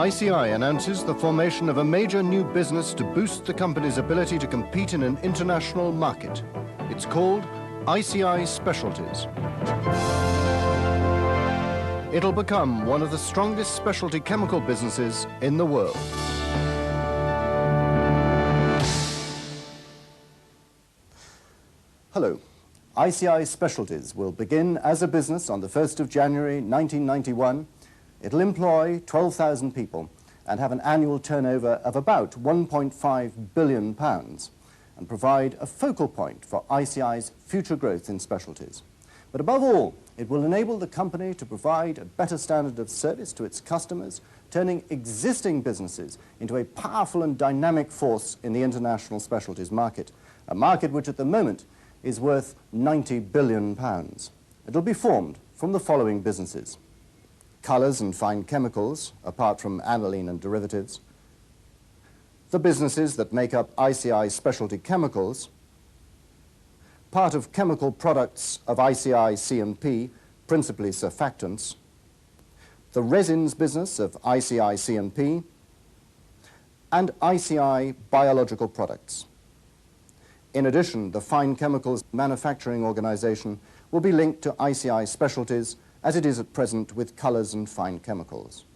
ICI announces the formation of a major new business to boost the company's ability to compete in an international market. It's called ICI Specialties. It'll become one of the strongest specialty chemical businesses in the world. Hello. ICI Specialties will begin as a business on the 1st of January 1991. It'll employ 12,000 people and have an annual turnover of about £1.5 billion and provide a focal point for ICI's future growth in specialties. But above all, it will enable the company to provide a better standard of service to its customers, turning existing businesses into a powerful and dynamic force in the international specialties market, a market which at the moment is worth £90 billion. It'll be formed from the following businesses: colours and fine chemicals, apart from aniline and derivatives, the businesses that make up ICI Specialty Chemicals, part of chemical products of ICI C&P, principally surfactants, the resins business of ICI C&P, and ICI Biological Products. In addition, the fine chemicals manufacturing organisation will be linked to ICI Specialties as it is at present with colours and fine chemicals.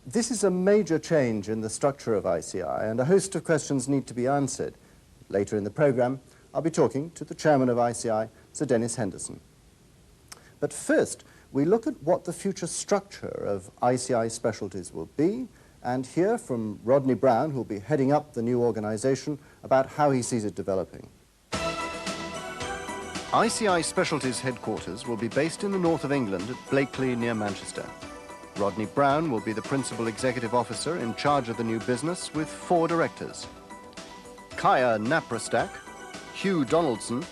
This is a major change in the structure of ICI, and a host of questions need to be answered. Later in the programme, I'll be talking to the chairman of ICI, Sir Dennis Henderson. But first, we look at what the future structure of ICI Specialties will be, and hear from Rodney Brown, who will be heading up the new organisation, about how he sees it developing. ICI Specialties headquarters will be based in the north of England at Blakely near Manchester. Rodney Brown will be the principal executive officer in charge of the new business with 4 directors: Kaya Naprastak, Hugh Donaldson,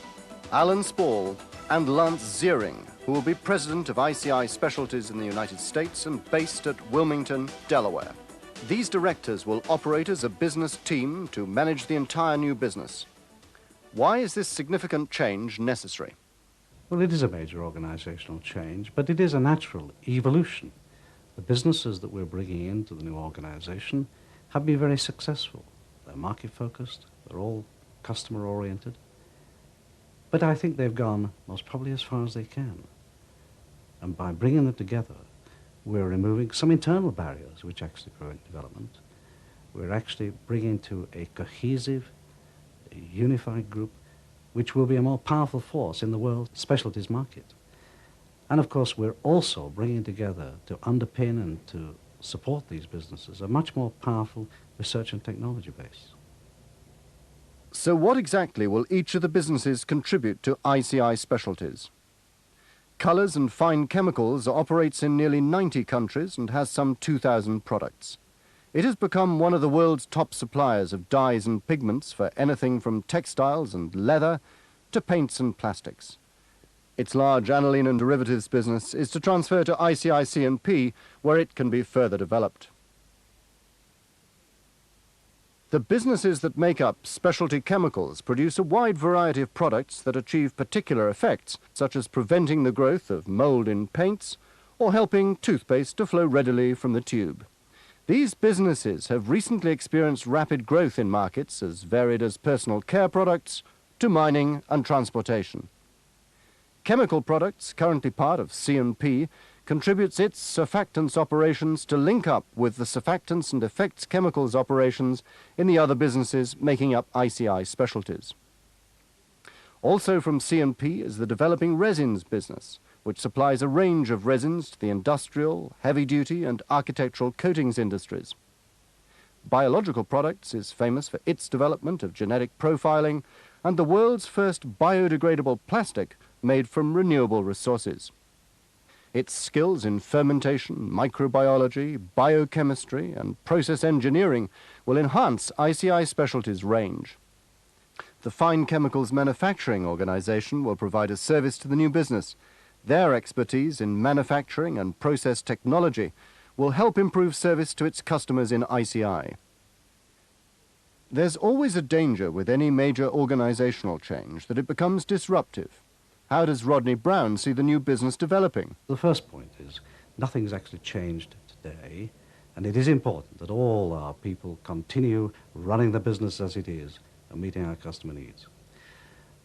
Alan Spall and Lance Ziering, who will be president of ICI Specialties in the United States and based at Wilmington, Delaware. These directors will operate as a business team to manage the entire new business. Why is this significant change necessary? Well, it is a major organisational change, but it is a natural evolution. The businesses that we're bringing into the new organisation have been very successful. They're market-focused, they're all customer-oriented, but I think they've gone most probably as far as they can. And by bringing them together, we're removing some internal barriers which actually prevent development. We're actually bringing to a cohesive, a unified group which will be a more powerful force in the world specialties market. And of course, we're also bringing together to underpin and to support these businesses a much more powerful research and technology base. So what exactly will each of the businesses contribute to ICI Specialties? Colours and Fine Chemicals operates in nearly 90 countries and has some 2,000 products. It has become one of the world's top suppliers of dyes and pigments for anything from textiles and leather to paints and plastics. Its large aniline and derivatives business is to transfer to ICI C&P, where it can be further developed. The businesses that make up Specialty Chemicals produce a wide variety of products that achieve particular effects, such as preventing the growth of mould in paints or helping toothpaste to flow readily from the tube. These businesses have recently experienced rapid growth in markets as varied as personal care products to mining and transportation. Chemical Products, currently part of C&P, contributes its surfactants operations to link up with the surfactants and effects chemicals operations in the other businesses making up ICI Specialties. Also from C&P is the developing resins business, which supplies a range of resins to the industrial, heavy-duty and architectural coatings industries. Biological Products is famous for its development of genetic profiling and the world's first biodegradable plastic made from renewable resources. Its skills in fermentation, microbiology, biochemistry and process engineering will enhance ICI Specialties' range. The Fine Chemicals Manufacturing Organisation will provide a service to the new business. Their expertise in manufacturing and process technology will help improve service to its customers in ICI. There's always a danger with any major organisational change that it becomes disruptive. How does Rodney Brown see the new business developing? The first point is nothing's actually changed today, And it is important that all our people continue running the business as it is and meeting our customer needs.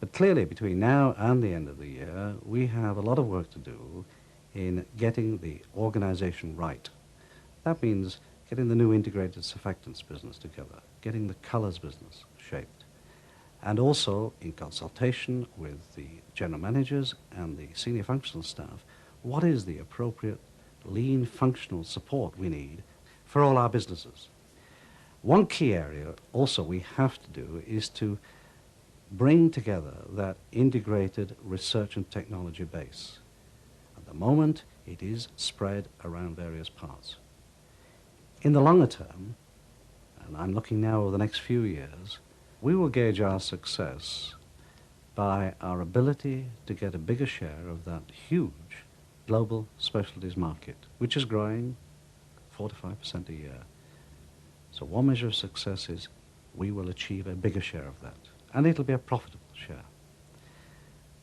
But clearly, between now and the end of the year, we have a lot of work to do in getting the organization right. That means getting the new integrated surfactants business together, getting the colors business shaped, and also in consultation with the general managers and the senior functional staff, what is the appropriate lean functional support we need for all our businesses. One key area also we have to do is to bring together that integrated research and technology base. At the moment, it is spread around various parts. In the longer term, and I'm looking now over the next few years, we will gauge our success by our ability to get a bigger share of that huge global specialties market, which is growing 4 to 5% a year. So one measure of success is we will achieve a bigger share of that, and it'll be a profitable share.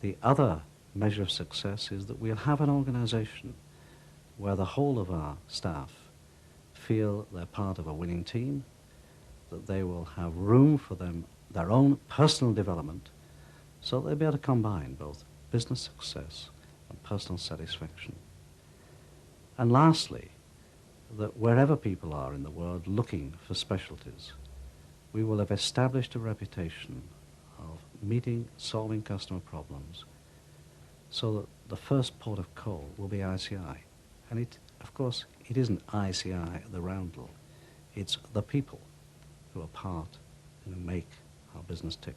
The other measure of success is that we'll have an organization where the whole of our staff feel they're part of a winning team, that they will have room for their own personal development, so they'll be able to combine both business success and personal satisfaction. And lastly, that wherever people are in the world looking for specialties, we will have established a reputation of meeting, solving customer problems, so that the first port of call will be ICI. And it, of course, it isn't ICI, the roundel. It's the people who are part and who make our business tick.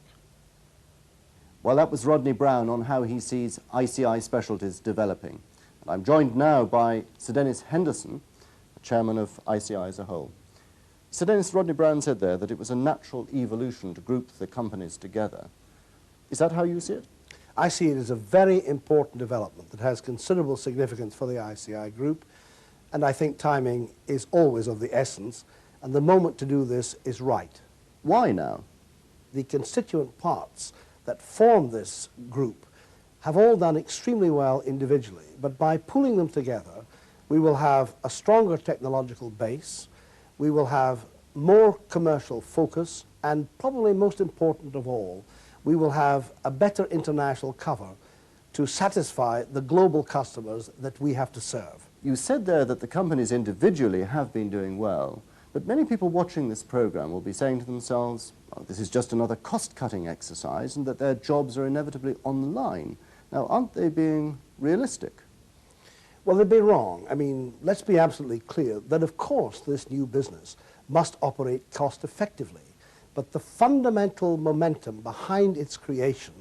Well, that was Rodney Brown on how he sees ICI Specialties developing. And I'm joined now by Sir Dennis Henderson, chairman of ICI as a whole. Sir Dennis, Rodney Brown said there that it was a natural evolution to group the companies together. Is that how you see it? I see it as a very important development that has considerable significance for the ICI group, and I think timing is always of the essence, and the moment to do this is right. Why now? The constituent parts that form this group have all done extremely well individually, but by pulling them together, we will have a stronger technological base, we will have more commercial focus, and probably most important of all, we will have a better international cover to satisfy the global customers that we have to serve. You said there that the companies individually have been doing well, but many people watching this program will be saying to themselves, oh, this is just another cost-cutting exercise and that their jobs are inevitably on the line. Now, aren't they being realistic? Well, they'd be wrong. I mean, let's be absolutely clear that, of course, this new business must operate cost-effectively. But the fundamental momentum behind its creation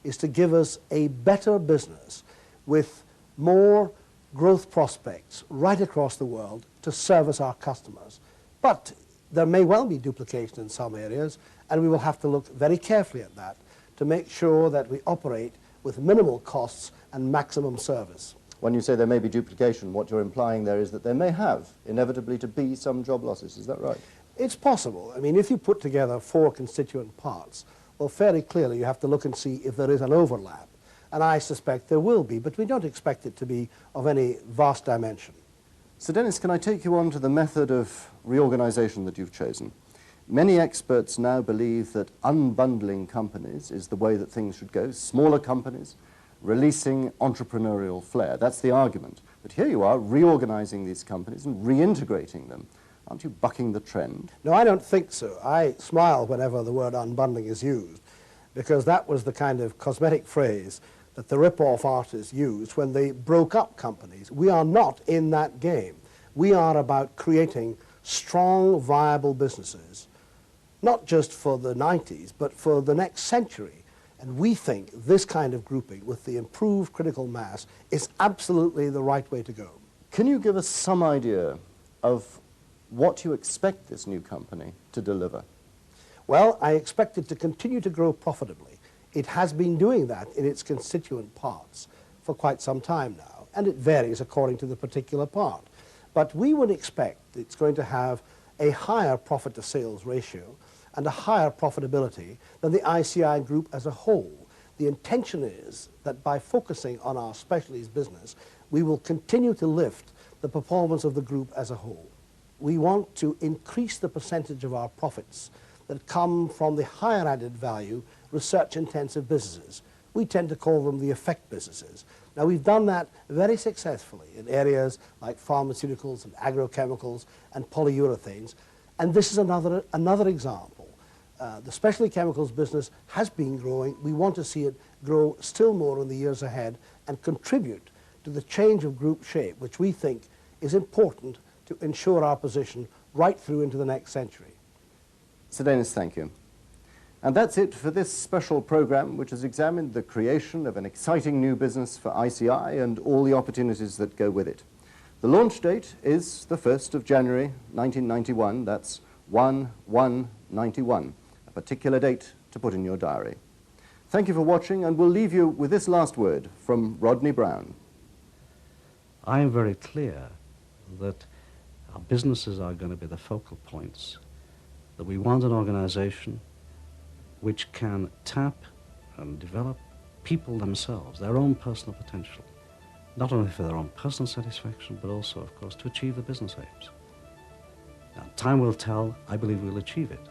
is to give us a better business with more growth prospects right across the world to service our customers. But there may well be duplication in some areas, and we will have to look very carefully at that to make sure that we operate with minimal costs and maximum service. When you say there may be duplication, what you're implying there is that there may have inevitably to be some job losses. Is that right? It's possible. I mean, if you put together 4 constituent parts, well, fairly clearly you have to look and see if there is an overlap. And I suspect there will be, but we don't expect it to be of any vast dimension. So, Dennis, can I take you on to the method of reorganization that you've chosen? Many experts now believe that unbundling companies is the way that things should go, smaller companies, releasing entrepreneurial flair. That's the argument. But here you are reorganizing these companies and reintegrating them. Aren't you bucking the trend? No, I don't think so. I smile whenever the word unbundling is used, because that was the kind of cosmetic phrase that the rip-off artists used when they broke up companies. We are not in that game. We are about creating strong, viable businesses, not just for the 90s, but for the next century. And we think this kind of grouping with the improved critical mass is absolutely the right way to go. Can you give us some idea of what you expect this new company to deliver? Well, I expect it to continue to grow profitably. It has been doing that in its constituent parts for quite some time now, and it varies according to the particular part. But we would expect it's going to have a higher profit-to-sales ratio and a higher profitability than the ICI group as a whole. The intention is that by focusing on our specialties business, we will continue to lift the performance of the group as a whole. we want to increase the percentage of our profits that come from the higher added value research-intensive businesses. We tend to call them the effect businesses. Now, we've done that very successfully in areas like pharmaceuticals and agrochemicals and polyurethanes, and this is another example. The specialty chemicals business has been growing. We want to see it grow still more in the years ahead and contribute to the change of group shape, which we think is important to ensure our position right through into the next century. Sir Denis, thank you. And that's it for this special program, which has examined the creation of an exciting new business for ICI and all the opportunities that go with it. The launch date is the 1st of January 1991. That's 1/1/91, a particular date to put in your diary. Thank you for watching, and we'll leave you with this last word from Rodney Brown. I am very clear that our businesses are going to be the focal points, that we want an organization which can tap and develop people themselves, their own personal potential, not only for their own personal satisfaction, but also, of course, to achieve the business aims. Now, time will tell. I believe we'll achieve it.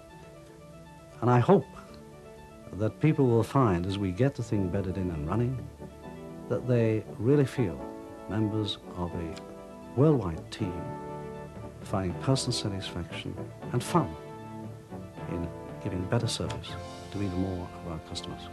And I hope that people will find, as we get the thing bedded in and running, that they really feel members of a worldwide team finding personal satisfaction and fun in giving better service to even more of our customers.